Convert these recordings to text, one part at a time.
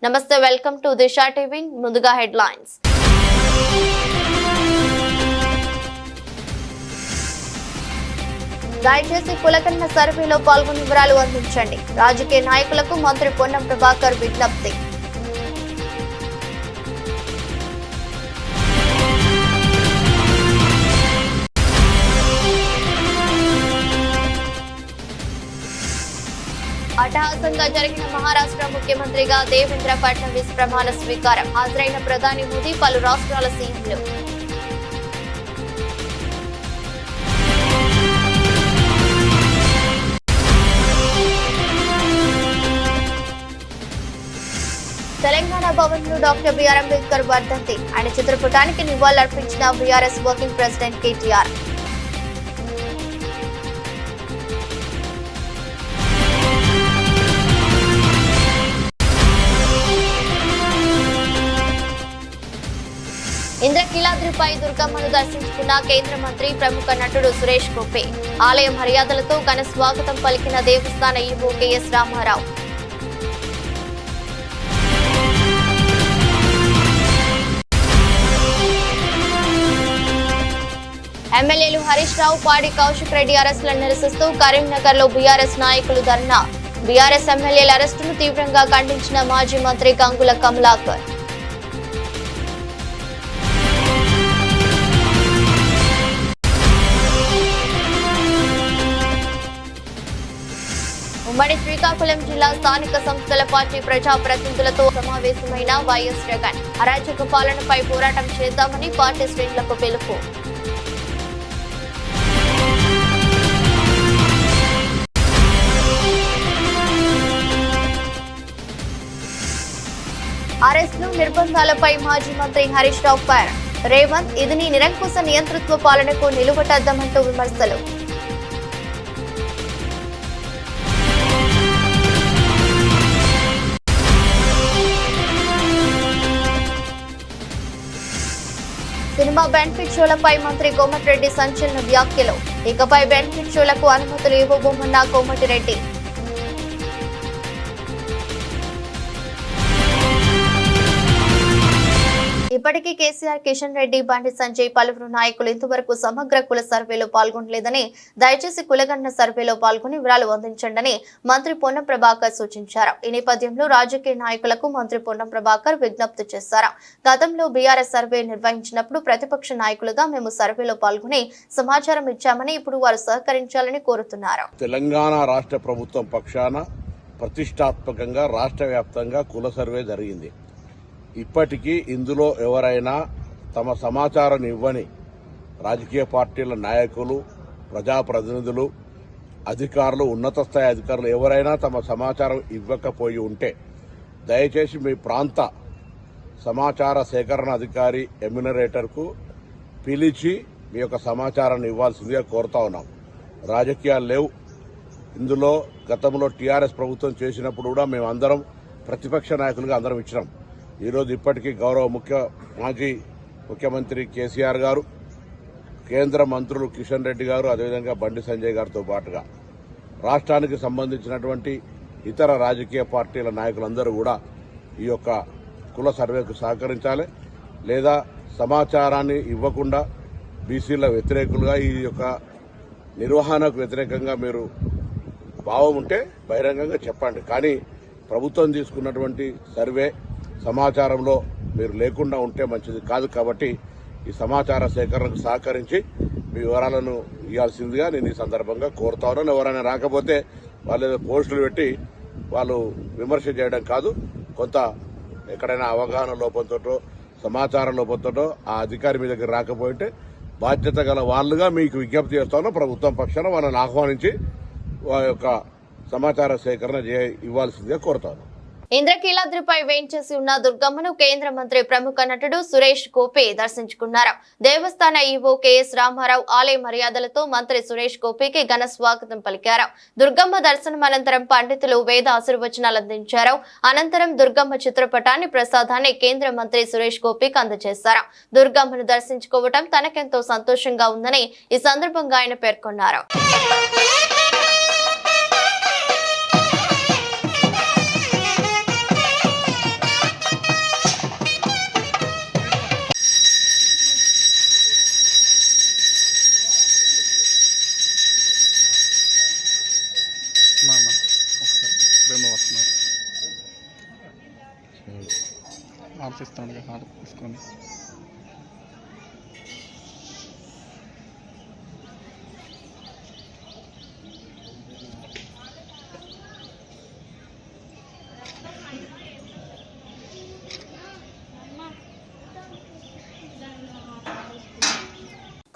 నమస్తే, welcome to Disha TV. ముందుగా headlines. దయచేసి కులగణన సర్వేలో పాల్గొని వివరాలు అందించండి. రాజకీయ నాయకులకు మంత్రి పొన్నం ప్రభాకర్ విజ్ఞప్తి. అట్టహాసంగా జరిగిన మహారాష్ట్ర ముఖ్యమంత్రిగా దేవేంద్ర ఫడ్నవీస్ ప్రమాణ స్వీకారం. హాజరైన ప్రధాని మోదీ, పలు రాష్ట్రాల సీఎంలు. తెలంగాణ భవన్ లో డాక్టర్ బిఆర్ అంబేద్కర్ వర్ధంతి. ఆయన చిత్రపటానికి నివాళులర్పించిన బీఆర్ఎస్ వర్కింగ్ ప్రెసిడెంట్ కేటీఆర్. ఇంద్రకీలాద్రిపై దుర్గమ్మను దర్శించుకున్న కేంద్ర మంత్రి, ప్రముఖ నటుడు సురేష్ గోపి. ఆలయ మర్యాదలతో ఘన స్వాగతం పలికిన దేవస్థాన ఈవో కెఎస్ రామారావు. ఎమ్మెల్యేలు హరీష్ రావు, పాడి కౌశిక్ రెడ్డి అరెస్టులను నిరసిస్తూ కరీంనగర్ లో బీఆర్ఎస్ నాయకులు ధర్నా. బీఆర్ఎస్ ఎమ్మెల్యేల అరెస్టును తీవ్రంగా ఖండించిన మాజీ మంత్రి గంగుల కమలాకర్. ఉమ్మడి శ్రీకాకుళం జిల్లా స్థానిక సంస్థల పార్టీ ప్రజాప్రతినిధులతో సమావేశమైన వైఎస్ జగన్. అరాచక పాలనపై పోరాటం చేద్దామని పార్టీ శ్రేణులకు పిలుపు. అరెస్టులు, నిర్బంధాలపై మాజీ మంత్రి హరీష్ రావు ఫైర్. రేవంత్, ఇది నీ నిరంకుశ నియంతృత్వ పాలనకు నిలువటద్దమంటూ విమర్శలు. సినిమా బెనిఫిట్ షోలపై మంత్రి కోమటిరెడ్డి సంచలన వ్యాఖ్యలు. ఇకపై బెనిఫిట్ షోలకు అనుమతులు ఇవ్వబోమన్న కోమటిరెడ్డి. ఇప్పటికీ కేసీఆర్, కిషన్ రెడ్డి, బండి సంజయ్, పలువురు నాయకులు ఇంతవరకు సమగ్ర కుల సర్వేలో పాల్గొనలేదని, దయచేసి కులగణన సర్వేలో పాల్గొని వివరాలు అందించండి మంత్రి పొన్నం ప్రభాకర్ సూచించారు. ఈ నేపథ్యంలో రాజకీయ నాయకులకు మంత్రి పొన్నం ప్రభాకర్ విజ్ఞప్తి చేశారు. గతంలో బీఆర్ఎస్ సర్వే నిర్వహించినప్పుడు ప్రతిపక్ష నాయకులుగా మేము సర్వేలో పాల్గొని సమాచారం ఇచ్చామని, ఇప్పుడు వారు సహకరించాలని కోరుతున్నారు. తెలంగాణ రాష్ట్ర ప్రభుత్వం పక్షాన ప్రతిష్టాత్మకంగా రాష్ట్ర వ్యాప్తంగా కుల సర్వే జరిగింది. ఇప్పటికీ ఇందులో ఎవరైనా తమ సమాచారం ఇవ్వని రాజకీయ పార్టీల నాయకులు, ప్రజాప్రతినిధులు, అధికారులు, ఉన్నత స్థాయి అధికారులు ఎవరైనా తమ సమాచారం ఇవ్వకపోయి ఉంటే దయచేసి మీ ప్రాంత సమాచార సేకరణ అధికారి ఎమ్యునరేటర్కు పిలిచి మీ యొక్క సమాచారాన్ని ఇవ్వాల్సిందిగా కోరుతా ఉన్నాం. రాజకీయాలు లేవు ఇందులో. గతంలో టీఆర్ఎస్ ప్రభుత్వం చేసినప్పుడు కూడా మేమందరం ప్రతిపక్ష నాయకులుగా అందరం ఇచ్చినాం. ఈరోజు ఇప్పటికీ గౌరవ మాజీ ముఖ్యమంత్రి కేసీఆర్ గారు, కేంద్ర మంత్రులు కిషన్ రెడ్డి గారు, అదేవిధంగా బండి సంజయ్ గారితో పాటుగా రాష్ట్రానికి సంబంధించినటువంటి ఇతర రాజకీయ పార్టీల నాయకులందరూ కూడా ఈ యొక్క కుల సర్వేకు సహకరించాలి. లేదా సమాచారాన్ని ఇవ్వకుండా బీసీల వ్యతిరేకులుగా, ఈ యొక్క నిర్వహణకు వ్యతిరేకంగా మీరు భావం ఉంటే బహిరంగంగా చెప్పండి. కానీ ప్రభుత్వం తీసుకున్నటువంటి సర్వే సమాచారంలో మీరు లేకుండా ఉంటే మంచిది కాదు. కాబట్టి ఈ సమాచార సేకరణకు సహకరించి మీ వివరాలను ఇవ్వాల్సిందిగా నేను ఈ సందర్భంగా కోరుతా ఉన్నాను. ఎవరైనా రాకపోతే వాళ్ళు ఏదో పోస్టులు పెట్టి వాళ్ళు విమర్శ చేయడం కాదు. కొంత ఎక్కడైనా అవగాహన లోపంతో, సమాచార లోపంతో ఆ అధికారి మీ దగ్గర రాకపోతే బాధ్యత గల వాళ్ళుగా మీకు విజ్ఞప్తి చేస్తాను. ప్రభుత్వం పక్షాన వాళ్ళని ఆహ్వానించి వారి యొక్క సమాచార సేకరణ ఇవ్వాల్సిందిగా కోరుతాను. ఇంద్రకీలాద్రిపై వేంచేసి ఉన్న దుర్గమ్మను కేంద్ర మంత్రి, ప్రముఖ నటుడు సురేష్ గోపి దర్శించుకున్నారు. దేవస్థాన ఈవో కెఎస్ రామారావు ఆలయ మర్యాదలతో మంత్రి సురేష్ గోపికి ఘన స్వాగతం పలికారు. దుర్గమ్మ దర్శనం అనంతరం పండితులు వేద ఆశీర్వచనాలు అందించారు. అనంతరం దుర్గమ్మ చిత్రపటాన్ని, ప్రసాదాన్ని కేంద్ర మంత్రి సురేష్ గోపికి అందజేశారు. దుర్గమ్మను దర్శించుకోవటం తనకెంతో సంతోషంగా ఉందని ఈ సందర్భంగా ఆయన పేర్కొన్నారు. ఆశిస్తాను హారతి తీసుకొని.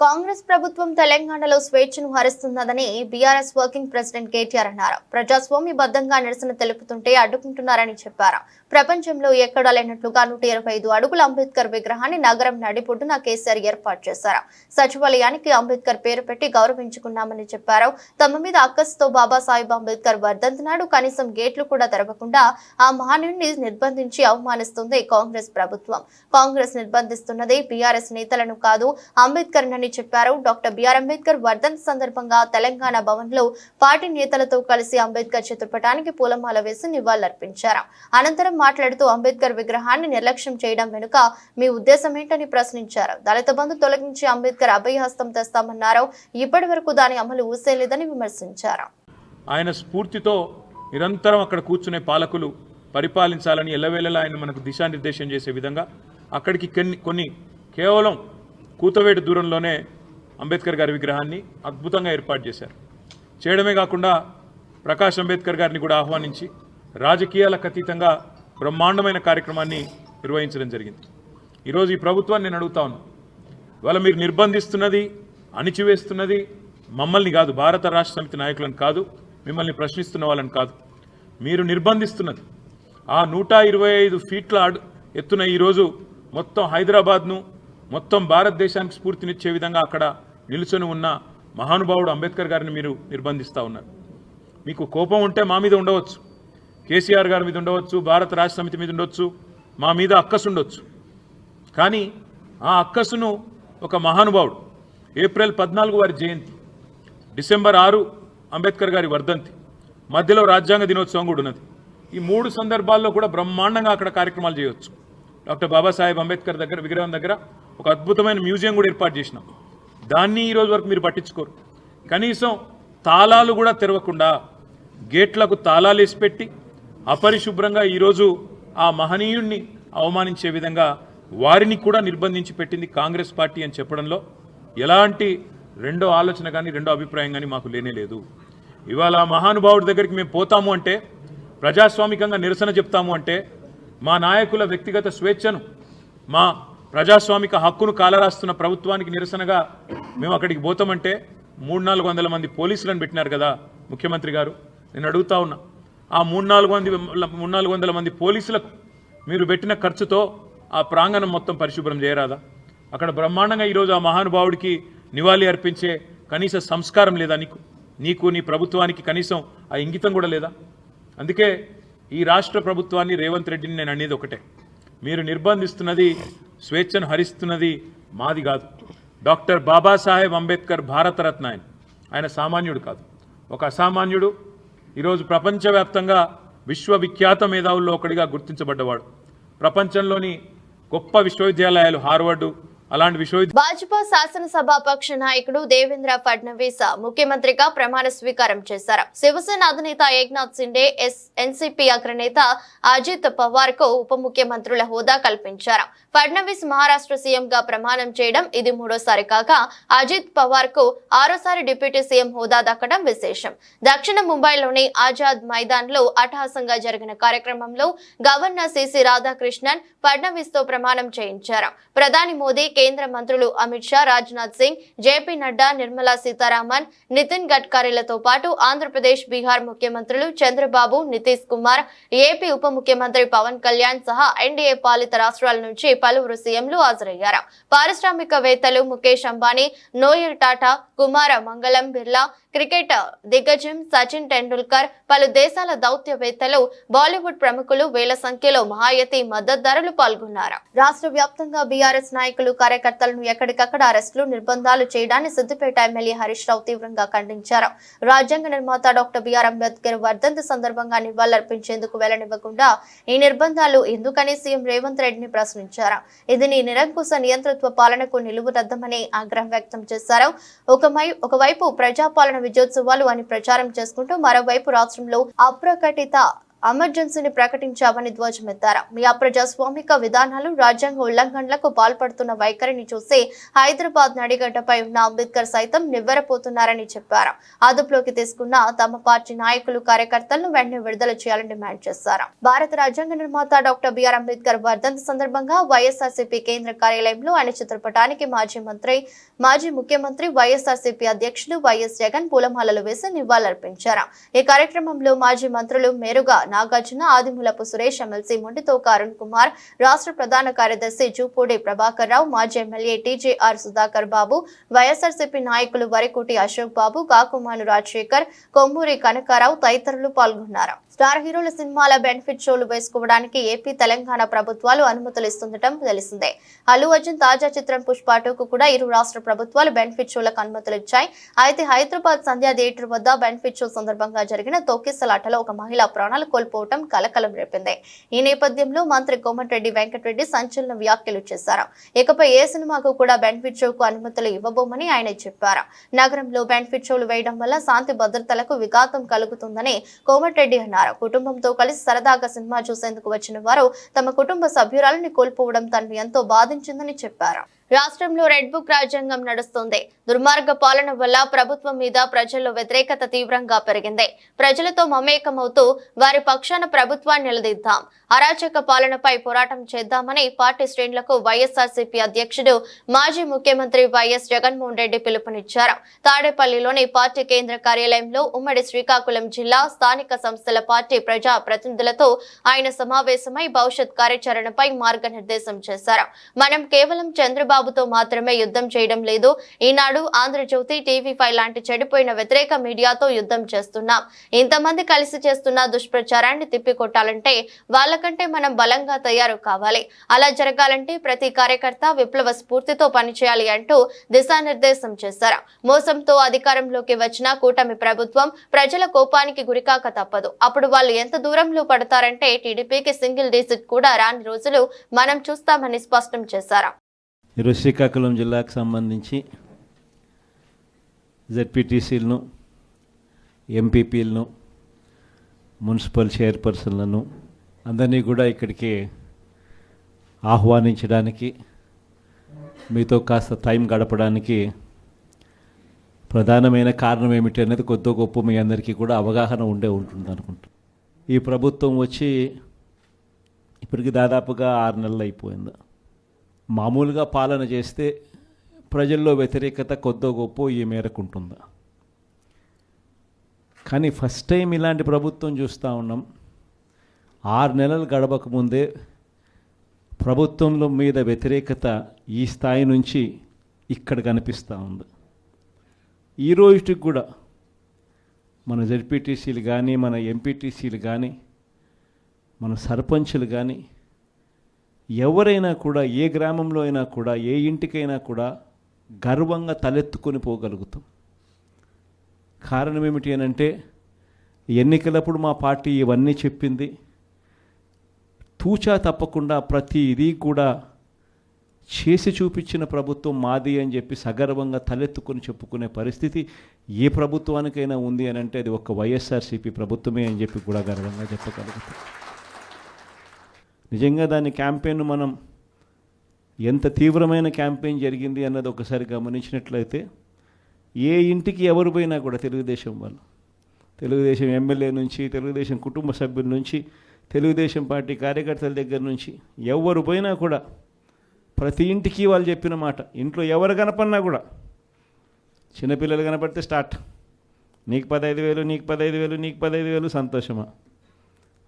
కాంగ్రెస్ ప్రభుత్వం తెలంగాణలో స్వేచ్ఛను హరిస్తున్నదని బీఆర్ఎస్ వర్కింగ్ ప్రెసిడెంట్ కేటీఆర్ అన్నారు. ప్రజాస్వామ్యబద్ధంగా నిరసన తెలుపుతుంటే అడ్డుకుంటున్నారని చెప్పారు. ప్రపంచంలో ఎక్కడా లేనట్లుగా 125 అడుగుల అంబేద్కర్ విగ్రహాన్ని నగరం నడిబొడ్డున కేసీఆర్ ఏర్పాటు చేశారు. సచివాలయానికి అంబేద్కర్ పేరు పెట్టి గౌరవించుకున్నామని చెప్పారు. తమ మీద అక్కసుతో బాబాసాహెబ్ అంబేద్కర్ వర్ధంతి నాడు కనీసం గేట్లు కూడా తెరవకుండా ఆ మహనీయుడిని నిర్బంధించి అవమానిస్తుంది కాంగ్రెస్ ప్రభుత్వం. కాంగ్రెస్ నిర్బంధిస్తున్నది బీఆర్ఎస్ నేతలను కాదు, అంబేద్కర్ నని చెప్పారు. డాక్టర్ బిఆర్ అంబేద్కర్ వర్ధంతి సందర్భంగా తెలంగాణ భవన్ లో పార్టీ నేతలతో కలిసి అంబేద్కర్ చిత్రపటానికి పూలమాల వేసి నివాళులర్పించారు. అనంతరం మాట్లాడుతూ అంబేద్కర్ విగ్రహాన్ని నిర్లక్ష్యం చేయడం వెనుక మీ ఉద్దేశం ఏంటని ప్రశ్నించారు. దళిత బంధు తొలగించి అంబేద్కర్ అభయహస్తం తెస్తామన్నారు. ఇప్పటి వరకు దాని అమలు ఊసేలేదని విమర్శించారు. ఆయన స్ఫూర్తితో నిరంతరం అక్కడ కూర్చునే పాలకులు పరిపాలించాలని ఎల్లవేళలా ఆయన మనకు దిశానిర్దేశం చేసే విధంగా అక్కడికి కొన్ని కేవలం కూతవేటు దూరంలోనే అంబేద్కర్ గారి విగ్రహాన్ని అద్భుతంగా ఏర్పాటు చేశారు. చేయడమే కాకుండా ప్రకాష్ అంబేద్కర్ గారిని కూడా ఆహ్వానించి రాజకీయాలకు అతీతంగా బ్రహ్మాండమైన కార్యక్రమాన్ని నిర్వహించడం జరిగింది. ఈరోజు ఈ ప్రభుత్వాన్ని నేను అడుగుతా ఉన్నాను, ఇవాళ మీరు నిర్బంధిస్తున్నది, అణిచివేస్తున్నది మమ్మల్ని కాదు, భారత రాష్ట్ర సమితి నాయకులను కాదు, మిమ్మల్ని ప్రశ్నిస్తున్న వాళ్ళని కాదు, మీరు నిర్బంధిస్తున్నది ఆ 125 ఫీట్ల ఎత్తున ఈరోజు మొత్తం హైదరాబాద్ను మొత్తం భారతదేశానికి స్ఫూర్తినిచ్చే విధంగా అక్కడ నిలుచొని ఉన్న మహానుభావుడు అంబేద్కర్ గారిని మీరు నిర్బంధిస్తూ ఉన్నారు. మీకు కోపం ఉంటే మా మీద ఉండవచ్చు, కేసీఆర్ గారి మీద ఉండవచ్చు, భారత రాష్ట్ర సమితి మీద ఉండొచ్చు, మా మీద అక్కసు ఉండొచ్చు. కానీ ఆ అక్కసును ఒక మహానుభావుడు ఏప్రిల్ 14 వారి జయంతి, డిసెంబర్ 6 అంబేద్కర్ గారి వర్ధంతి, మధ్యలో రాజ్యాంగ దినోత్సవం కూడా ఉన్నది. ఈ 3 సందర్భాల్లో కూడా బ్రహ్మాండంగా అక్కడ కార్యక్రమాలు చేయవచ్చు. డాక్టర్ బాబాసాహెబ్ అంబేద్కర్ దగ్గర విగ్రహం దగ్గర ఒక అద్భుతమైన మ్యూజియం కూడా ఏర్పాటు చేసినాం. దాన్ని ఈరోజు వరకు మీరు పట్టించుకోరు. కనీసం తాళాలు కూడా తెరవకుండా గేట్లకు తాళాలు వేసి పెట్టి అపరిశుభ్రంగా ఈరోజు ఆ మహనీయుణ్ణి అవమానించే విధంగా వారిని కూడా నిర్బంధించి పెట్టింది కాంగ్రెస్ పార్టీ అని చెప్పడంలో ఎలాంటి రెండో ఆలోచన కానీ రెండో అభిప్రాయం కానీ మాకు లేనే లేదు. ఇవాళ మహానుభావుడి దగ్గరికి మేము పోతాము అంటే, ప్రజాస్వామికంగా నిరసన చెప్తాము అంటే, మా నాయకుల వ్యక్తిగత స్వేచ్ఛను, మా ప్రజాస్వామిక హక్కును కాలరాస్తున్న ప్రభుత్వానికి నిరసనగా మేము అక్కడికి పోతామంటే 300-400 మంది పోలీసులను పెట్టినారు కదా ముఖ్యమంత్రి గారు. నేను అడుగుతా ఉన్నా, ఆ 300-400 మంది పోలీసులకు మీరు పెట్టిన ఖర్చుతో ఆ ప్రాంగణం మొత్తం పరిశుభ్రం చేయరాదా? అక్కడ బ్రహ్మాండంగా ఈరోజు ఆ మహానుభావుడికి నివాళి అర్పించే కనీస సంస్కారం లేదా? నీకు నీ ప్రభుత్వానికి కనీసం ఆ ఇంగితం కూడా లేదా? అందుకే ఈ రాష్ట్ర ప్రభుత్వాన్ని, రేవంత్ రెడ్డిని నేను అనేది ఒకటే, మీరు నిర్బంధిస్తున్నది, స్వేచ్ఛను హరిస్తున్నది మాది కాదు. డాక్టర్ బాబాసాహెబ్ అంబేద్కర్ భారతరత్న ఆయన సామాన్యుడు కాదు, ఒక అసామాన్యుడు. ఈరోజు ప్రపంచవ్యాప్తంగా విశ్వవిఖ్యాత మేధావుల్లో ఒకటిగా గుర్తించబడ్డవాడు. ప్రపంచంలోని గొప్ప విశ్వవిద్యాలయాలు, హార్వర్డు అలాంటి భాజపా శాసనసభాపక్ష నాయకుడు దేవేంద్ర ఫడ్నవీస్ ముఖ్యమంత్రిగా ప్రమాణ స్వీకారం చేశారు. శివసేన అధినేత ఏక్నాథ్ సిండే, ఎన్సీపీ అగ్రనేత అజిత్ పవార్ కు ఉప ముఖ్యమంత్రుల హోదా కల్పించారు. ఫడ్నవీస్ మహారాష్ట్ర సీఎం గా ప్రమాణం చేయడం ఇది 3వ కాగా అజిత్ పవార్ కు 6వ డిప్యూటీ సీఎం హోదా దక్కడం విశేషం. దక్షిణ ముంబైలోని ఆజాద్ మైదాన్ లో అట్టహాసంగా జరిగిన కార్యక్రమంలో గవర్నర్ సిసి రాధాకృష్ణన్ ఫడ్నవీస్ తో ప్రమాణం చేయించారు. ప్రధాని మోదీ, కేంద్ర మంత్రులు అమిత్ షా, రాజ్నాథ్ సింగ్, జేపీ నడ్డా, నిర్మలా సీతారామన్, నితిన్ గడ్కరీలతో పాటు ఆంధ్రప్రదేశ్, బీహార్ ముఖ్యమంత్రులు చంద్రబాబు, నితీష్ కుమార్, ఏపీ ఉప ముఖ్యమంత్రి పవన్ కళ్యాణ్ సహా ఎన్డీఏ పాలిత రాష్ట్రాల నుంచి పలువురు సీఎంలు హాజరయ్యారు. పారిశ్రామికవేత్తలు ముఖేష్ అంబానీ, నోయల్ టాటా, కుమార మంగళం బిర్లా, క్రికెట్ దిగ్గజం సచిన్ టెండూల్కర్, పలు దేశాల దౌత్యవేత్తలు, బాలీవుడ్ ప్రముఖులు వేల సంఖ్యలో మహాయతి మద్దతుదారులు పాల్గొన్నారు. రాష్ట్ర వ్యాప్తంగా బీఆర్ఎస్ నాయకులు, కార్యకర్తలను ఎక్కడికక్కడ అరెస్టులు, నిర్బంధాలు చేయడాన్ని సిద్దిపేట ఎమ్మెల్యే హరీష్ రావు తీవ్రంగా ఖండించారు. రాజ్యాంగ నిర్మాత డాక్టర్ బిఆర్ అంబేద్కర్ వర్ధంతి సందర్భంగా నివాళులర్పించేందుకు వెళ్లనివ్వకుండా ఈ నిర్బంధాలు ఎందుకని సీఎం రేవంత్ రెడ్డిని ప్రశ్నించారు. ఇది నీ నిరంకుశ నియంతృత్వ పాలనకు నిలువురద్దమని ఆగ్రహం వ్యక్తం చేశారు. ఒకవైపు ప్రజాపాలన విజయోత్సవాలు అని ప్రచారం చేసుకుంటూ మరోవైపు రాష్ట్రంలో అప్రకటిత ఎమర్జెన్సీని ప్రకటించామని ధ్వజమెత్తారు. మీ అప్రజాస్వామిక విధానాలు, రాజ్యాంగ ఉల్లంఘనలకు పాల్పడుతున్న వైఖరిని చూసి హైదరాబాద్ నడిగడ్డపై ఉన్న అంబేద్కర్ సైతం నివ్వెరపోతున్నారని చెప్పారు. అదుపులోకి తీసుకున్న తమ పార్టీ నాయకులు, కార్యకర్తలను వెంటనే విడుదల చేయాలని డిమాండ్ చేశారు. భారత రాజ్యాంగ నిర్మాత డాక్టర్ బిఆర్ అంబేద్కర్ వర్ధంతి సందర్భంగా వైఎస్ఆర్సీపీ కేంద్ర కార్యాలయంలో ఆయన చిత్రపటానికి మాజీ ముఖ్యమంత్రి వైఎస్ఆర్సీపీ అధ్యక్షుడు వైఎస్ జగన్ పూలమాలలు వేసి నివాళులర్పించారు. ఈ కార్యక్రమంలో మాజీ మంత్రులు మేరుగా నాగార్జున, ఆదిమూలపు సురేష్, ఎమ్మెల్సీ మొండితోక అరుణ్ కుమార్, రాష్ట్ర ప్రధాన కార్యదర్శి జూపూడి ప్రభాకర్ రావు, మాజీ ఎమ్మెల్యే టీజేఆర్ సుధాకర్ బాబు, వైఎస్ఆర్సీపీ నాయకులు వరికోటి అశోక్ బాబు, కాకుమాను రాజశేఖర్, కొమ్మూరి కనకారావు తదితరులు పాల్గొన్నారు. స్టార్ హీరోల సినిమాల బెనిఫిట్ షోలు వేసుకోవడానికి ఏపీ, తెలంగాణ ప్రభుత్వాలు అనుమతులు ఇస్తుండటం తెలిసిందే. అల్లు అర్జున్ తాజా చిత్రం పుష్ప 2కు కూడా ఇరు రాష్ట్ర ప్రభుత్వాలు బెనిఫిట్ షోలకు అనుమతులు ఇచ్చాయి. అయితే హైదరాబాద్ సంధ్యా థియేటర్ వద్ద బెనిఫిట్ షో సందర్భంగా జరిగిన తొక్కిసలాటలో ఒక మహిళ ప్రాణాలు కోల్పోవటం కలకలం రేపింది. ఈ నేపథ్యంలో మంత్రి కోమటిరెడ్డి వెంకటరెడ్డి సంచలన వ్యాఖ్యలు చేశారు. ఇకపై ఏ సినిమాకు కూడా బెనిఫిట్ షోకు అనుమతులు ఇవ్వబోమని ఆయన చెప్పారు. నగరంలో బెనిఫిట్ షోలు వేయడం వల్ల శాంతి భద్రతలకు విఘాతం కలుగుతుందని కోమటిరెడ్డి అన్నారు. కుటుంబంతో కలిసి సరదాగా సినిమా చూసేందుకు వచ్చిన వారు తమ కుటుంబ సభ్యురాలని కోల్పోవడం తనను ఎంతో బాధించిందని చెప్పారు. రాష్ట్రంలో రెడ్ బుక్ రాజ్యాంగం నడుస్తుంది. దుర్మార్గ పాలన వల్ల ప్రభుత్వం మీద ప్రజల్లో వ్యతిరేకత తీవ్రంగా పెరిగింది. ప్రజలతో మమేకమవుతూ వారి పక్షాన ప్రభుత్వాన్ని నిలదీద్దాం, అరాచక పాలనపై పోరాటం చేద్దామని పార్టీ శ్రేణులకు వైఎస్ఆర్సీపీ అధ్యక్షుడు మాజీ ముఖ్యమంత్రి వైఎస్ జగన్మోహన్ రెడ్డి పిలుపునిచ్చారు. తాడేపల్లిలోని పార్టీ కేంద్ర కార్యాలయంలో ఉమ్మడి శ్రీకాకుళం జిల్లా స్థానిక సంస్థల పార్టీ ప్రజా ప్రతినిధులతో ఆయన సమావేశమై భవిష్యత్ కార్యాచరణపై మార్గనిర్దేశం చేశారు. మనం కేవలం చంద్రబాబుతో మాత్రమే యుద్ధం చేయడం లేదు. ఈనాడు, ఆంధ్రజ్యోతి, టీవీ5 లాంటి చెడిపోయిన వ్యతిరేక మీడియాతో యుద్ధం చేస్తున్నాం. ఇంతమంది కలిసి చేస్తున్న దుష్ప్రచారాన్ని తిప్పికొట్టాలంటే వాళ్ళకంటే మనం బలంగా తయారు కావాలి. అలా జరగాలంటే ప్రతి కార్యకర్త విప్లవ స్ఫూర్తితో పనిచేయాలి అంటూ దిశానిర్దేశం చేశారు. మోసంతో అధికారంలోకి వచ్చిన కూటమి ప్రభుత్వం ప్రజల కోపానికి గురికాక తప్పదు. అప్పుడు వాళ్ళు ఎంత దూరంలో పడతారంటే టీడీపీకి సింగిల్ డిజిట్ కూడా రాని రోజులు మనం చూస్తామని స్పష్టం చేశారు. ఈరోజు శ్రీకాకుళం జిల్లాకు సంబంధించి జెడ్పీటీసీలను, ఎంపీపీలను, మున్సిపల్ చైర్పర్సన్లను అందరినీ కూడా ఇక్కడికి ఆహ్వానించడానికి, మీతో కాస్త టైం గడపడానికి ప్రధానమైన కారణం ఏమిటి అనేది కొద్ది గొప్ప మీ అందరికీ కూడా అవగాహన ఉంటుంది అనుకుంటా. ఈ ప్రభుత్వం వచ్చి ఇప్పటికి దాదాపుగా 6 నెలలు అయిపోయింది. మామూలుగా పాలన చేస్తే ప్రజల్లో వ్యతిరేకత కొద్దో గొప్ప ఈ మేరకు ఉంటుందా? కానీ ఫస్ట్ టైం ఇలాంటి ప్రభుత్వం చూస్తూ ఉన్నాం. 6 నెలలు గడవకముందే ప్రభుత్వంలో మీద వ్యతిరేకత ఈ స్థాయి నుంచి ఇక్కడ కనిపిస్తూ ఉంది. ఈ రోజుకి కూడా మన జెడ్పీటీసీలు కానీ, మన ఎంపీటీసీలు కానీ, మన సర్పంచులు కానీ, ఎవరైనా కూడా ఏ గ్రామంలో అయినా కూడా, ఏ ఇంటికైనా కూడా గర్వంగా తలెత్తుకొని పోగలుగుతాం. కారణం ఏమిటి అనంటే ఎన్నికలప్పుడు మా పార్టీ ఇవన్నీ చెప్పింది. తూచా తప్పకుండా ప్రతి ఇది కూడా చేసి చూపించిన ప్రభుత్వం మాది అని చెప్పి సగర్వంగా తలెత్తుకొని చెప్పుకునే పరిస్థితి ఏ ప్రభుత్వానికైనా ఉంది అని అంటే అది ఒక వైఎస్ఆర్సీపీ ప్రభుత్వమే అని చెప్పి కూడా గర్వంగా చెప్పగలుగుతాం. నిజంగా దాని క్యాంపెయిన్ మనం ఎంత తీవ్రమైన క్యాంపెయిన్ జరిగింది అన్నది ఒకసారి గమనించినట్లయితే ఏ ఇంటికి ఎవరు పోయినా కూడా తెలుగుదేశం వాళ్ళు, తెలుగుదేశం ఎమ్మెల్యే నుంచి, తెలుగుదేశం కుటుంబ సభ్యుల నుంచి, తెలుగుదేశం పార్టీ కార్యకర్తల దగ్గర నుంచి ఎవరు పోయినా కూడా ప్రతి ఇంటికి వాళ్ళు చెప్పిన మాట, ఇంట్లో ఎవరు కనపడినా కూడా చిన్నపిల్లలు కనపడితే స్టార్ట్, నీకు 15,000, నీకు 15,000, నీకు 15,000, సంతోషమా?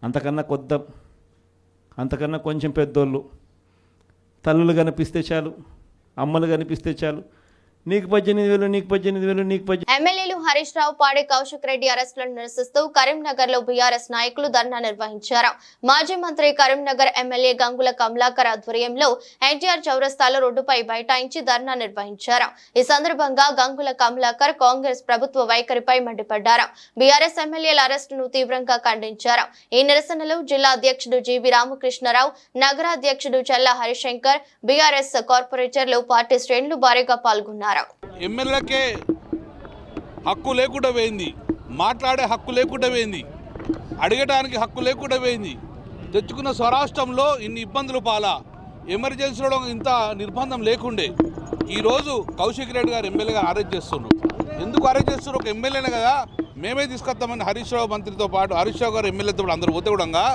అంతకన్నా కొద్దాం, అంతకన్నా కొంచెం పెద్దోళ్ళు, తల్లులు కనిపిస్తే చాలు, అమ్మలు కనిపిస్తే చాలు, నీకు 18,000, నీకు 18,000, నీకు 18,000. ఎమ్మెల్యేలు హరీష్ రావు, పాడే కౌశిక్ రెడ్డి అరెస్టులను నిరసిస్తూ కరీంనగర్ లో బీఆర్ఎస్ నాయకులు ధర్నా నిర్వహించారు. మాజీ మంత్రి కరీంనగర్ ఎమ్మెల్యే గంగుల కమలాకర్ ఆధ్వర్యంలో ఎన్టీఆర్ చౌరస్తాలో రోడ్డుపై బైఠాయించి ధర్నా నిర్వహించారు. ఈ సందర్భంగా గంగుల కమలాకర్ కాంగ్రెస్ ప్రభుత్వ వైఖరిపై మండిపడ్డారు. బీఆర్ఎస్ ఎమ్మెల్యేల అరెస్టును తీవ్రంగా ఖండించారు. ఈ నిరసనలో జిల్లా అధ్యక్షుడు జీవి రామకృష్ణరావు, నగరాధ్యక్షుడు చల్లా హరిశంకర్, బీఆర్ఎస్ కార్పొరేటర్లు, పార్టీ శ్రేణులు భారీగా పాల్గొన్నారు. ఎమ్మెల్యేలకే హక్కు లేకుండా పోయింది, మాట్లాడే హక్కు లేకుండా పోయింది. అడగడానికి హక్కు లేకుండా పోయింది. తెచ్చుకున్న స్వరాష్ట్రంలో ఇన్ని ఇబ్బందులు పాలా, ఎమర్జెన్సీలో ఇంత నిర్బంధం లేకుండే. ఈరోజు కౌశిక్ రెడ్డి గారు ఎమ్మెల్యేగా అరెస్ట్ చేస్తున్నారు. ఎందుకు అరెస్ట్ చేస్తున్నారు? ఒక ఎమ్మెల్యేనే కదా, మేమే తీసుకొస్తామని హరీష్ రావు మంత్రితో పాటు, హరీష్ రావు గారు ఎమ్మెల్యేతో పాటు అందరూ పోతే కూడా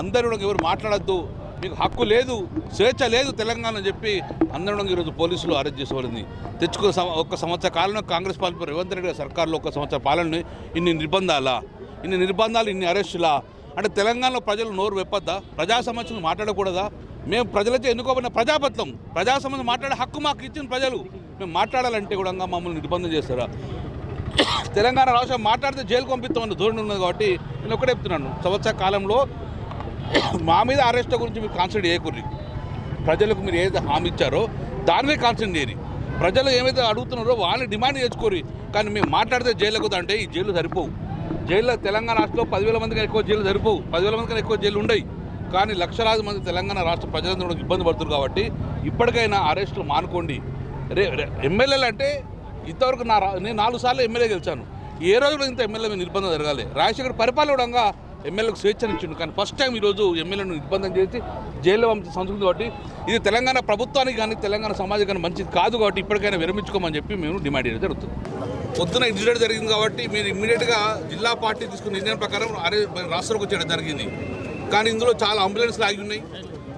అందరూ కూడా ఎవరు మాట్లాడద్దు, మీకు హక్కు లేదు, స్వేచ్ఛ లేదు తెలంగాణ అని చెప్పి అందరూ ఈరోజు పోలీసులు అరెస్ట్ చేసేవారింది. తెచ్చుకున్న ఒక్క సంవత్సర కాలంలో కాంగ్రెస్ పార్టీ రేవంత్ రెడ్డి గారి సర్కారులో ఒక సంవత్సర పాలనని ఇన్ని నిర్బంధాలు, ఇన్ని అరెస్టులా? అంటే తెలంగాణలో ప్రజలు నోరు వెప్పద్దా? ప్రజా సమస్యలు మాట్లాడకూడదా? మేము ప్రజలతో ఎన్నుకోబడిన ప్రజాపత్రం, ప్రజా సమస్యలు మాట్లాడే హక్కు మాకు ఇచ్చిన ప్రజలు, మేము మాట్లాడాలంటే కూడా మమ్మల్ని నిర్బంధం చేస్తారా? తెలంగాణ రాష్ట్రం మాట్లాడితే జైలుకు పంపిస్తామని ధోరణి ఉన్నది. కాబట్టి నేను ఒకటే చెప్తున్నాను, సంవత్సర కాలంలో మా మీద అరెస్ట్ గురించి మీరు కాన్సన్ట్రేట్ చేయకూడదు. ప్రజలకు మీరు ఏదైతే హామీ ఇచ్చారో దాని మీద కాన్సన్ట్రేట్ చేయరు. ప్రజలు ఏమైతే అడుగుతున్నారో వాళ్ళని డిమాండ్ చేసుకోరు. కానీ మేము మాట్లాడితే జైలుకు అంటే ఈ జైలు సరిపోవు. జైల్లో తెలంగాణ రాష్ట్రంలో 10,000 మందికి ఎక్కువ జైలు సరిపోవు, 10,000 మంది కన్నా ఎక్కువ జైలు ఉండవు. కానీ లక్షలాది మంది తెలంగాణ రాష్ట్ర ప్రజలందరూ ఇబ్బంది పడుతున్నారు. కాబట్టి ఇప్పటికైనా అరెస్టులు మానుకోండి. ఎమ్మెల్యేలు అంటే ఇంతవరకు నేను 4 సార్లు ఎమ్మెల్యే గెలిచాను. ఏ రోజు కూడా ఇంత ఎమ్మెల్యే నిర్బంధం జరగాలి. రాజశేఖర్ పరిపాలనగా ఎమ్మెల్యేలకు స్వేచ్ఛనిచ్చిండు. కానీ ఫస్ట్ టైం ఈరోజు ఎమ్మెల్యేను నిర్బంధం చేసి జైల్లో పంపించే సంస్కృతి. కాబట్టి ఇది తెలంగాణ ప్రభుత్వానికి కానీ తెలంగాణ సమాజం కానీ మంచిది కాదు. కాబట్టి ఇప్పటికైనా విరమించుకోమని చెప్పి మేము డిమాండ్ చేయడం జరుగుతుంది. పొద్దున ఇన్సిడెంట్ జరిగింది కాబట్టి మీరు ఇమ్మీడియట్గా జిల్లా పార్టీ తీసుకున్న నిర్ణయం ప్రకారం రాష్ట్రంలోకి వచ్చేయడం జరిగింది. కానీ ఇందులో చాలా అంబులెన్స్లు ఆగి ఉన్నాయి,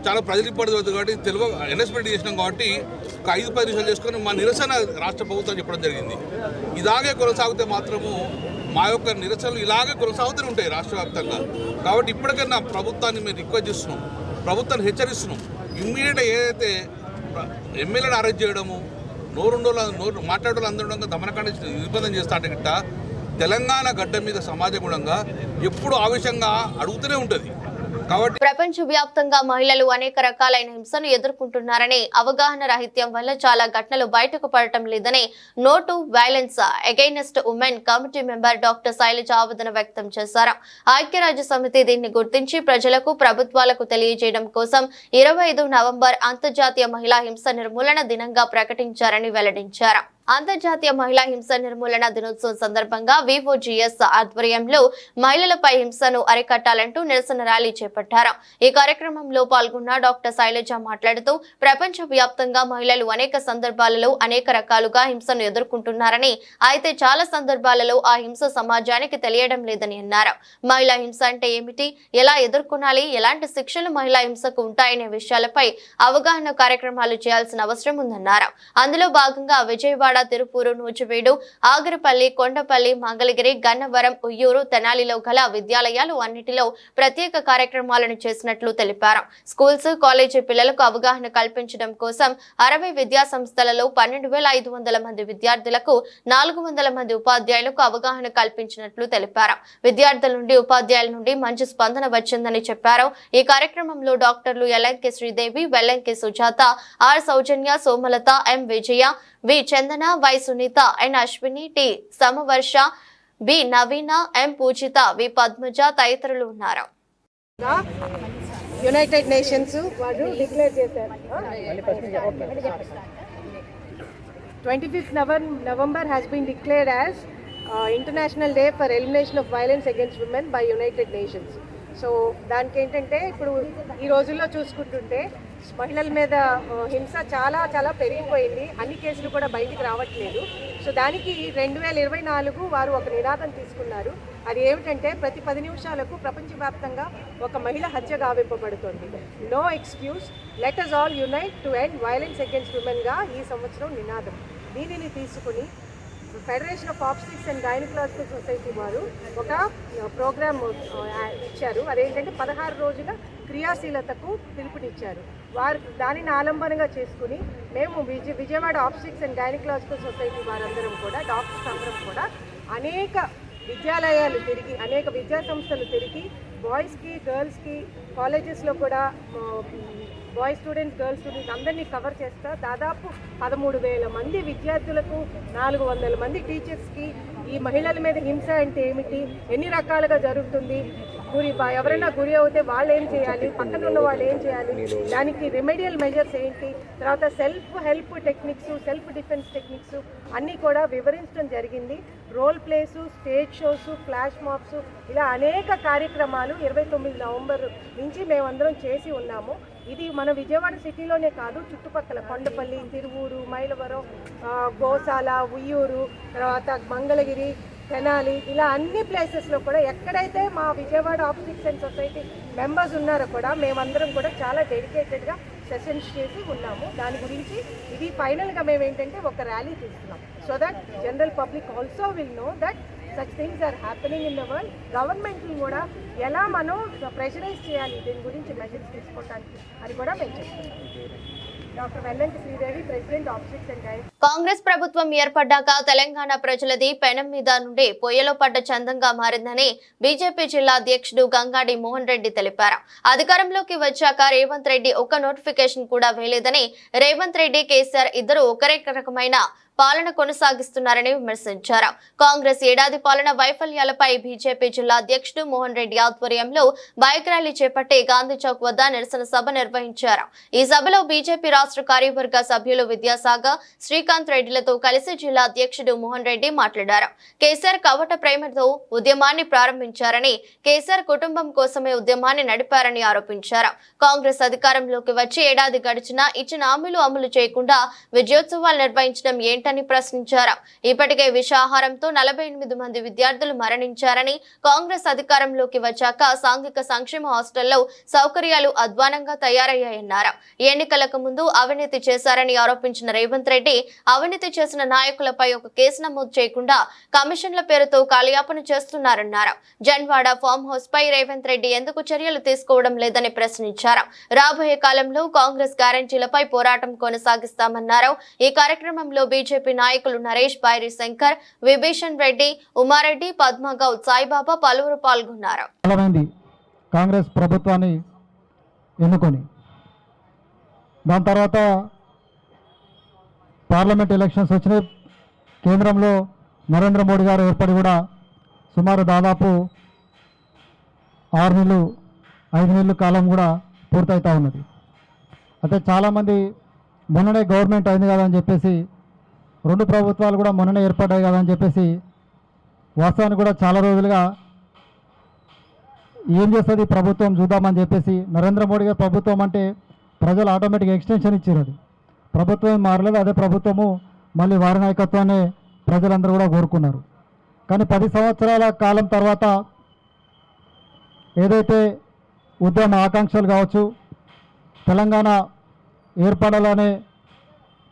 చాలా ప్రజలు ఇబ్బంది పడుతుంది. కాబట్టి తెలుగు అనౌన్స్మెంట్ చేసినాం కాబట్టి ఒక 5-10 నిమిషాలు చేసుకొని మా నిరసన రాష్ట్ర ప్రభుత్వం చెప్పడం జరిగింది. ఇలాగే కొనసాగితే మాత్రము మా యొక్క నిరసనలు ఇలాగే కొనసాగుతూనే ఉంటాయి రాష్ట్ర వ్యాప్తంగా. కాబట్టి ఇప్పటికైనా ప్రభుత్వాన్ని మేము రిక్వెస్ట్ చేస్తున్నాం, ప్రభుత్వాన్ని హెచ్చరిస్తున్నాం. ఇమ్మీడియట్గా ఏదైతే ఎమ్మెల్యేని అరెస్ట్ చేయడము, నోరు మాట్లాడే అందరూ దమనకాండ నిర్బంధం చేస్తా అంటే గిట్ట తెలంగాణ గడ్డ మీద సమాజ గుణంగా ఎప్పుడు ఆవేశంగా అడుగుతూనే ఉంటుంది. కాబట్టి ప్రపంచ వ్యాప్తంగా మహిళలు అనేక రకాలైన హింసను ఎదుర్కొంటున్నారని, అవగాహన రాహిత్యం వల్ల చాలా ఘటనలు బయటకు పడటం లేదని no to violence against women committee member doctor Shailaja ఆవేదన వ్యక్తం చేశారు. ఐక్యరాజ్య సమితి దీన్ని గుర్తించి ప్రజలకు, ప్రభుత్వాలకు తెలియజేయడం కోసం 25 నవంబర్ అంతర్జాతీయ మహిళా హింస నిర్మూలన దినంగా ప్రకటించారని వెల్లడించారు. అంతర్జాతీయ మహిళా హింస నిర్మూలన దినోత్సవం సందర్భంగా VOGS ఆధ్వర్యంలో మహిళలపై హింసను అరికట్టాలంటూ నిరసన ర్యాలీ చేపట్టారు. ఈ కార్యక్రమంలో పాల్గొన్న డాక్టర్ శైలజ మాట్లాడుతూ ప్రపంచ వ్యాప్తంగా మహిళలు అనేక సందర్భాలలో అనేక రకాలుగా హింసను ఎదుర్కొంటున్నారని, అయితే చాలా సందర్భాలలో ఆ హింస సమాజానికి తెలియడం లేదని అన్నారు. మహిళా హింస అంటే ఏమిటి, ఎలా ఎదుర్కొనాలి, ఎలాంటి శిక్షలు మహిళా హింసకు ఉంటాయనే విషయాలపై అవగాహన కార్యక్రమాలు చేయాల్సిన అవసరం ఉందన్నారు. అందులో భాగంగా విజయవాడ, తిరుపూరు, నూజివీడు, ఆగరపల్లి, కొండపల్లి, మంగళగిరి, గన్నవరం, ఉయ్యూరు, తెనాలిలో గల విద్యాలయాలు అన్నిటిలో ప్రత్యేక కార్యక్రమాలను చేసినట్లు తెలిపారు. స్కూల్స్, కాలేజీ పిల్లలకు అవగాహన కల్పించడం కోసం 60 విద్యా సంస్థలలో 12,500 మంది విద్యార్థులకు, 400 మంది ఉపాధ్యాయులకు అవగాహన కల్పించినట్లు తెలిపారు. విద్యార్థుల నుండి, ఉపాధ్యాయుల నుండి మంచి స్పందన వచ్చిందని చెప్పారు. ఈ కార్యక్రమంలో డాక్టర్లు Yellanki Sridevi, Vellanki Sujatha, R Soujanya, Somalatha, M Vijaya, V Chandana, Y Sunitha, N Ashwini, T Samavarsha, B Naveena, M Poojitha, V Padmaja తదితరులు ఉన్నారు. యునైటెడ్ నేషన్స్ వారు డిక్లేర్ చేశారు. 25th November has been declared as International Day for Elimination of Violence Against Women by United Nations. So దానికి ఏంటంటే ఇప్పుడు ఈ రోజుల్లో చూసుకుంటుంటే మహిళల మీద హింస చాలా చాలా పెరిగిపోయింది. అన్ని కేసులు కూడా బయటికి రావట్లేదు. సో దానికి 2024 వారు ఒక నినాదం తీసుకున్నారు. అది ఏమిటంటే ప్రతి 10 నిమిషాలకు ప్రపంచవ్యాప్తంగా ఒక మహిళ హత్య గావింపబడుతుంది. No excuse, let us all unite to end violence against women గా ఈ సంవత్సరం నినాదం. దీనిని తీసుకుని federation of ఆబ్స్టిక్స్ and gynaecological society వారు ఒక ప్రోగ్రామ్ ఇచ్చారు. అదేంటంటే 16 రోజుల క్రియాశీలతకు పిలుపునిచ్చారు. వారు దానిని ఆలంబనగా చేసుకుని మేము Vijayawada obstetrics and gynaecological society వారందరం కూడా, డాక్టర్స్ అందరం కూడా అనేక విద్యాలయాలు తిరిగి, అనేక విద్యా సంస్థలు తిరిగి బాయ్స్కి, గర్ల్స్కి, కాలేజెస్లో కూడా బాయ్స్ స్టూడెంట్స్, గర్ల్స్ స్టూడెంట్స్ అందరినీ కవర్ చేస్తా దాదాపు 13,000 మంది విద్యార్థులకు, 400 మంది టీచర్స్కి ఈ మహిళల మీద హింస అంటే ఏమిటి, ఎన్ని రకాలుగా జరుగుతుంది, ఎవరైనా గురి అవుతే వాళ్ళు ఏం చేయాలి, పక్కన ఉన్న వాళ్ళు ఏం చేయాలి, దానికి రెమెడియల్ మెజర్స్ ఏంటి, తర్వాత self help techniques, self defence techniques అన్నీ కూడా వివరించడం జరిగింది. Role plays, stage shows, flash mobs, ఇలా అనేక కార్యక్రమాలు 29 నవంబర్ నుంచి మేమందరం చేసి ఉన్నాము. ఇది మన విజయవాడ సిటీలోనే కాదు, చుట్టుపక్కల కొండపల్లి, తిరువూరు, మైలవరం, గోశాల, ఉయ్యూరు, తర్వాత మంగళగిరి, తెనాలి, ఇలా అన్ని ప్లేసెస్లో కూడా ఎక్కడైతే మా Vijayawada obstetrics and society members ఉన్నారో కూడా మేమందరం కూడా చాలా డెడికేటెడ్గా సెషన్స్ చేసి ఉన్నాము. దాని గురించి ఇది ఫైనల్గా మేము ఏంటంటే ఒక ర్యాలీ తీస్తున్నాం, so that general public also will know that such things are happening in the world. గవర్నమెంట్ని కూడా ఎలా మనం ప్రెషరైజ్ చేయాలి దీని గురించి మెజర్స్ తీసుకోవడానికి అని కూడా మేము చెప్తున్నాం. Doctor Vellanki Sridevi, president ఆబ్స్టిక్స్ and director. Congress ప్రభుత్వం ఏర్పడ్డాక తెలంగాణ ప్రజలది పెనం మీద నుండి పొయ్యలో పడ్డ చందంగా మారిందని బీజేపీ జిల్లా అధ్యక్షుడు గంగాడి మోహన్ రెడ్డి తెలిపారు. అధికారంలోకి వచ్చాక రేవంత్ రెడ్డి ఒక్క నోటిఫికేషన్ కూడా వేయలేదని, రేవంత్ రెడ్డి, కేసీఆర్ ఇద్దరు ఒకే రకమైన పాలన కొనసాగిస్తున్నారని విమర్శించారు. కాంగ్రెస్ ఏడాది పాలన వైఫల్యాలపై బీజేపీ జిల్లా అధ్యక్షుడు మోహన్ రెడ్డి ఆధ్వర్యంలో బైక్ ర్యాలీ చేపట్టి గాంధీ చౌక్ వద్ద నిరసన సభ నిర్వహించారు. ఈ సభలో బీజేపీ రాష్ట్ర కార్యవర్గ సభ్యులు విద్యాసాగర్, శ్రీకాంత్ రెడ్డిలతో కలిసి జిల్లా అధ్యక్షుడు మోహన్ రెడ్డి మాట్లాడారు. కేసీఆర్ కవట ప్రేమతో ఉద్యమాన్ని ప్రారంభించారని, కేసీఆర్ కుటుంబం కోసమే ఉద్యమాన్ని నడిపారని ఆరోపించారు. కాంగ్రెస్ అధికారంలోకి వచ్చి ఏడాది గడిచినా ఇచ్చిన హామీలు అమలు చేయకుండా విజయోత్సవాలు నిర్వహించడం ఏంటని ప్రశ్నించారు. ఇప్పటికే విషాహారంతో 48 మంది విద్యార్థులు మరణించారని, కాంగ్రెస్ అధికారంలోకి వచ్చాక సాంఘిక సంక్షేమ హాస్టల్లో సౌకర్యాలు అధ్వానంగా తయారయ్యాయన్నారు. ఎన్నికలకు ముందు అవినీతి చేశారని ఆరోపించిన రేవంత్ రెడ్డి, అవినీతి చేసిన నాయకులపై ఒక కేసు నమోదు చేయకుండా కమిషన్ల పేరుతో కాలయాపన చేస్తున్నారన్నారు. జన్వాడ ఫామ్ హౌస్ పై రేవంత్ రెడ్డి ఎందుకు చర్యలు తీసుకోవడం లేదని ప్రశ్నించారు. రాబోయే కాలంలో కాంగ్రెస్ గ్యారంటీలపై పోరాటం కొనసాగిస్తామన్నారు. ఈ కార్యక్రమంలో బీజేపీ నాయకులు నరేష్, బైరి శంకర్, విభీషణ్ రెడ్డి, ఉమారెడ్డి, పద్మగౌడ్, సాయిబాబా పలువురు పాల్గొన్నారు. కాంగ్రెస్ ప్రభుత్వాన్ని ఎన్నుకొని దాని తర్వాత పార్లమెంట్ ఎలక్షన్స్ వచ్చినాయి. కేంద్రంలో నరేంద్ర మోడీ గారు ఏర్పడి కూడా సుమారు దాదాపు 6 నెలలు 5 నెలల కాలం కూడా పూర్తవుతూ ఉన్నది. అయితే చాలామంది మొన్ననే గవర్నమెంట్ అయింది కదా అని చెప్పేసి, 2 ప్రభుత్వాలు కూడా మొన్ననే ఏర్పడ్డాయి కదా అని చెప్పేసి, వాస్తవానికి కూడా చాలా రోజులుగా ఏం చేస్తుంది ప్రభుత్వం చూద్దామని చెప్పేసి, నరేంద్ర మోడీ గారి ప్రభుత్వం అంటే ప్రజలు ఆటోమేటిక్గా ఎక్స్టెన్షన్ ఇచ్చారు. అది ప్రభుత్వం మారలేదు, అదే ప్రభుత్వము మళ్ళీ వారి నాయకత్వాన్ని ప్రజలందరూ కూడా కోరుకున్నారు. కానీ 10 సంవత్సరాల కాలం తర్వాత ఏదైతే ఉద్యమ ఆకాంక్షలు కావచ్చు, తెలంగాణ ఏర్పడాలనే,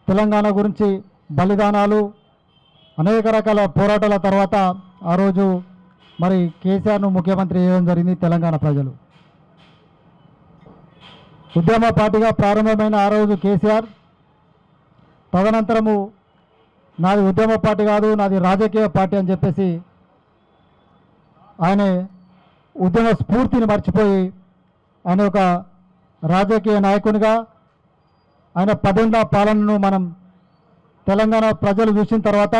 తెలంగాణ గురించి బలిదానాలు, అనేక రకాల పోరాటాల తర్వాత ఆ రోజు మరి కేసీఆర్ను ముఖ్యమంత్రి చేయడం జరిగింది తెలంగాణ ప్రజలు. ఉద్యమ పార్టీగా ప్రారంభమైన ఆ రోజు కేసీఆర్, తదనంతరము నాది ఉద్యమ పార్టీ కాదు, నాది రాజకీయ పార్టీ అని చెప్పేసి ఆయన ఉద్యమ స్ఫూర్తిని మర్చిపోయి ఆయన ఒక రాజకీయ నాయకునిగా ఆయన 10 ఏళ్ల పాలనను మనం తెలంగాణ ప్రజలు చూసిన తర్వాత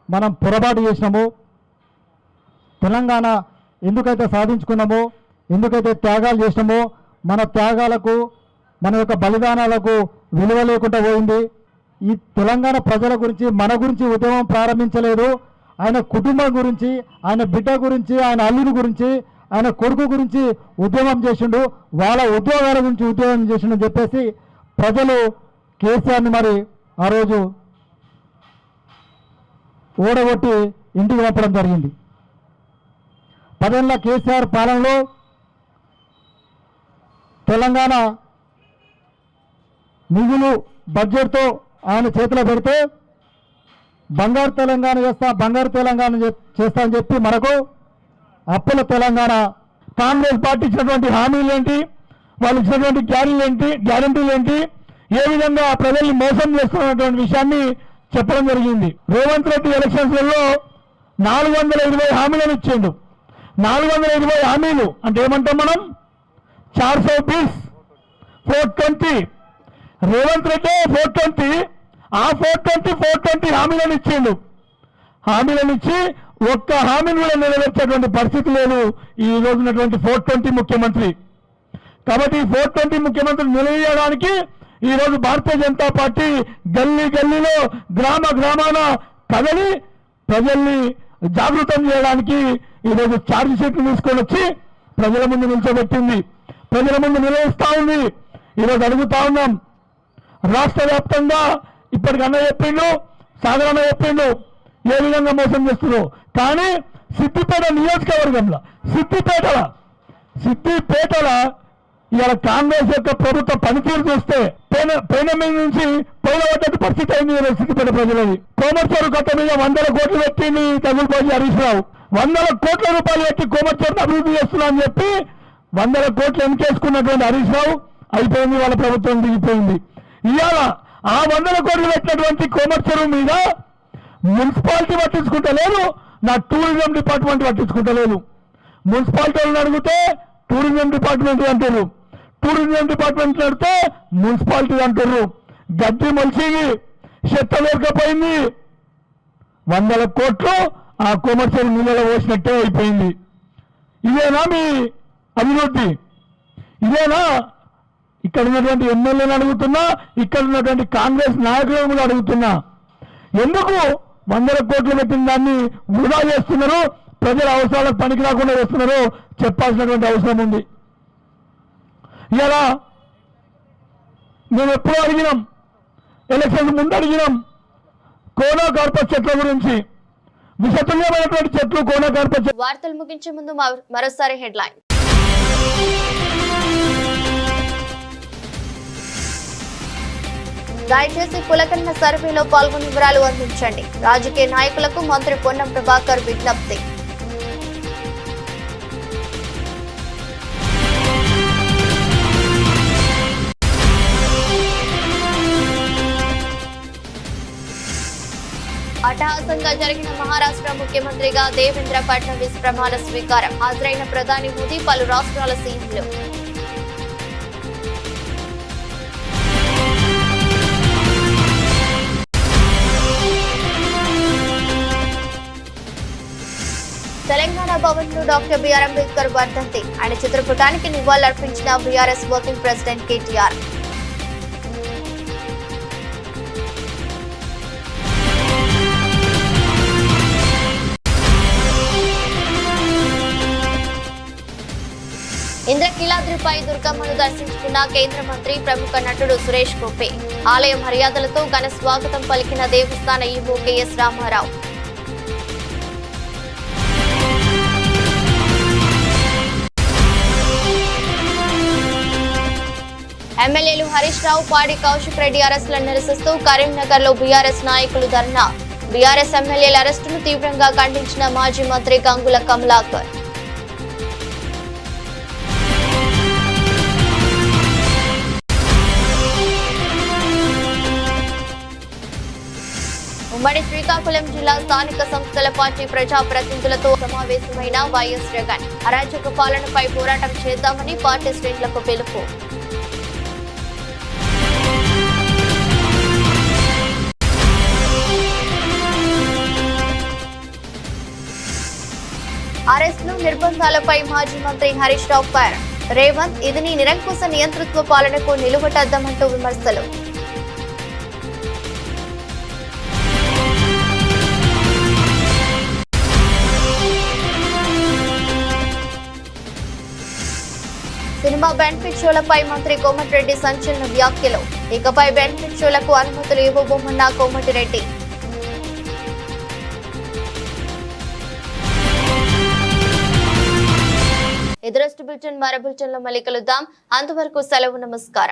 మనం పొరపాటు చేసినాము. తెలంగాణ ఎందుకైతే సాధించుకున్నామో, ఎందుకైతే త్యాగాలు చేసినామో, మన త్యాగాలకు, మన యొక్క బలిదానాలకు విలువ లేకుండా పోయింది. ఈ తెలంగాణ ప్రజల గురించి, మన గురించి ఉద్యమం ప్రారంభించలేదు. ఆయన కుటుంబం గురించి, ఆయన బిడ్డ గురించి, ఆయన అల్లుడి గురించి, ఆయన కొడుకు గురించి ఉద్యమం చేసిండు. వాళ్ళ ఉద్యోగాల గురించి ఉద్యమం చేసిండు అని చెప్పేసి ప్రజలు కేసీఆర్ని మరి ఆ రోజు ఓడగొట్టి ఇంటికి పంపడం జరిగింది. 10 ఏళ్ల కేసీఆర్ పాలనలో తెలంగాణ నిధులు బడ్జెట్తో ఆయన చేతిలో పెడితే బంగారు తెలంగాణ చేస్తా అని చెప్పి మనకు అప్పుల తెలంగాణ. కాంగ్రెస్ పార్టీ ఇచ్చినటువంటి హామీలు ఏంటి, వాళ్ళు ఇచ్చినటువంటి గ్యారెంటీలు ఏంటి, ఏ విధంగా ప్రజల్ని మోసం చేస్తున్నటువంటి విషయాన్ని చెప్పడం జరిగింది. రేవంత్ రెడ్డి ఎలక్షన్స్లలో 420 హామీలను ఇచ్చిండు. 420 హామీలు అంటే ఏమంటాం మనం, 420 420. రేవంత్ రెడ్డి 420, ఆ 420 హామీలను ఇచ్చిండు. హామీలను ఇచ్చి ఒక్క హామీని కూడా నెరవేర్చేటువంటి పరిస్థితి లేదు ఈ రోజు ఉన్నటువంటి 420 ముఖ్యమంత్రి. కాబట్టి 420 ముఖ్యమంత్రి నిలదీయడానికి ఈ రోజు భారతీయ జనతా పార్టీ గల్లీ గల్లీలో గ్రామ గ్రామాన కదలి ప్రజల్ని జాగృతం చేయడానికి ఈరోజు ఛార్జ్ షీట్లు తీసుకొని వచ్చి ప్రజల ముందు నిల్చోబెట్టింది, ప్రజల ముందు నిలదీస్తా ఉంది. ఈరోజు అడుగుతా ఉన్నాం, రాష్ట్ర వ్యాప్తంగా ఇప్పటికన్నా చెప్పిండు, సాధారణ చెప్పిండు ఏ విధంగా మోసం చేస్తున్నారు. కానీ సిద్దిపేట నియోజకవర్గంలో సిద్దిపేటల ఇవాళ కాంగ్రెస్ యొక్క ప్రభుత్వ పనితీరు చూస్తే పేనమింగ్ నుంచి పోయినటువంటి పరిస్థితి అయింది సిద్దిపేట ప్రజలది. కోమర్చేరు కట్ట మీద 100 కోట్లు పెట్టింది తగులుపోయి హరీష్ రావు. 100 కోట్ల రూపాయలు పెట్టి కోమర్చేరును అభివృద్ధి చేస్తున్నా అని చెప్పి 100 కోట్లు ఎన్కేసుకున్నటువంటి హరీష్ రావు అయిపోయింది, వాళ్ళ ప్రభుత్వం దిగిపోయింది. ఇవాళ ఆ 100 కోట్లు పెట్టినటువంటి కోమర్చేరు మీద మున్సిపాలిటీ పట్టించుకుంటలేదు, నా టూరిజం డిపార్ట్మెంట్ పట్టించుకుంటలేదు. మున్సిపాలిటీలను అడిగితే టూరిజం డిపార్ట్మెంట్ అంటారు, టూరిజం డిపార్ట్మెంట్ అడిగితే మున్సిపాలిటీ అంటారు. గడ్డి మొలిచింది, చెత్త లేకపోయింది, 100 కోట్లు ఆ కోమర్షియల్ నీళ్ళలో పోసినట్టే అయిపోయింది. ఇదేనా మీ అభివృద్ధి? ఇదేనా? ఇక్కడ ఉన్నటువంటి ఎమ్మెల్యేని అడుగుతున్నా, ఇక్కడ ఉన్నటువంటి కాంగ్రెస్ నాయకులను కూడా అడుగుతున్నా, ఎందుకు 100 కోట్లు పెట్టిన దాన్ని వృధా చేస్తున్నారు, ప్రజల అవసరాలకు పనికి రాకుండా చేస్తున్నారు చెప్పాల్సినటువంటి అవసరం ఉంది. ఇలా మేము ఎప్పుడూ అడిగినాం, ఎలక్షన్ ముందు అడిగినాం కోనా కార్పస్ చెట్ల గురించి, విషతుల్యమైనటువంటి చెట్లు కోనా కార్పస్ చెట్లు. వార్తలు ముగించే ముందు మరోసారి హెడ్లైన్. దయచేసి పులకన్న సర్వేలో పాల్గొని వివరాలు అందించండి. రాజకీయ నాయకులకు మంత్రి పొన్నం ప్రభాకర్ విజ్ఞప్తి. అట్టహాసంగా జరిగిన మహారాష్ట్ర ముఖ్యమంత్రిగా దేవేంద్ర ఫడ్నవీస్ ప్రమాణ స్వీకారం. హాజరైన ప్రధాని మోదీ, పలు రాష్ట్రాల సీఎంలు. తెలంగాణ భవన్ లో డాక్టర్ బిఆర్ అంబేద్కర్ వర్ధంతి. ఆయన చిత్రపటానికి నివాళులర్పించిన బీఆర్ఎస్ వర్కింగ్ ప్రెసిడెంట్ కేటీఆర్. ఇంద్రకీలాద్రిపై దుర్గమ్మను దర్శించుకున్న కేంద్ర మంత్రి, ప్రముఖ నటుడు సురేష్ గోపి. ఆలయ మర్యాదలతో ఘన స్వాగతం పలికిన దేవస్థాన ఈవో కెఎస్ రామారావు. ఎమ్మెల్యేలు హరీష్ రావు, పాడి కౌశిక్ రెడ్డి అరెస్టులను నిరసిస్తూ కరీంనగర్ లో బీఆర్ఎస్ నాయకులు ధర్నా. బీఆర్ఎస్ ఎమ్మెల్యేల అరెస్టును తీవ్రంగా ఖండించిన మాజీ మంత్రి గంగుల కమలాకర్. ఉమ్మడి శ్రీకాకుళం జిల్లా స్థానిక సంస్థల పార్టీ ప్రజాప్రతినిధులతో సమావేశమైన వైఎస్ జగన్. అరాచక పాలనపై పోరాటం చేద్దామని పార్టీ శ్రేణులకు పిలుపు. అరెస్టులు, నిర్బంధాలపై మాజీ మంత్రి హరీష్ రావు ఫైర్. రేవంత్, ఇది నీ నిరంకుశ నియంతృత్వ పాలనకు నిలువటద్దమంటూ విమర్శలు. సినిమా బెనిఫిట్ షోలపై మంత్రి కోమటిరెడ్డి సంచలన వ్యాఖ్యలు. ఇకపై బెనిఫిట్ షోలకు అనుమతులు ఇవ్వబోమన్న కోమటిరెడ్డి. ఎదురొస్ట్ బులెటిన్ మరో బులెటిన్లో మళ్ళీ కలుద్దాం. అంతవరకు సెలవు, నమస్కారం.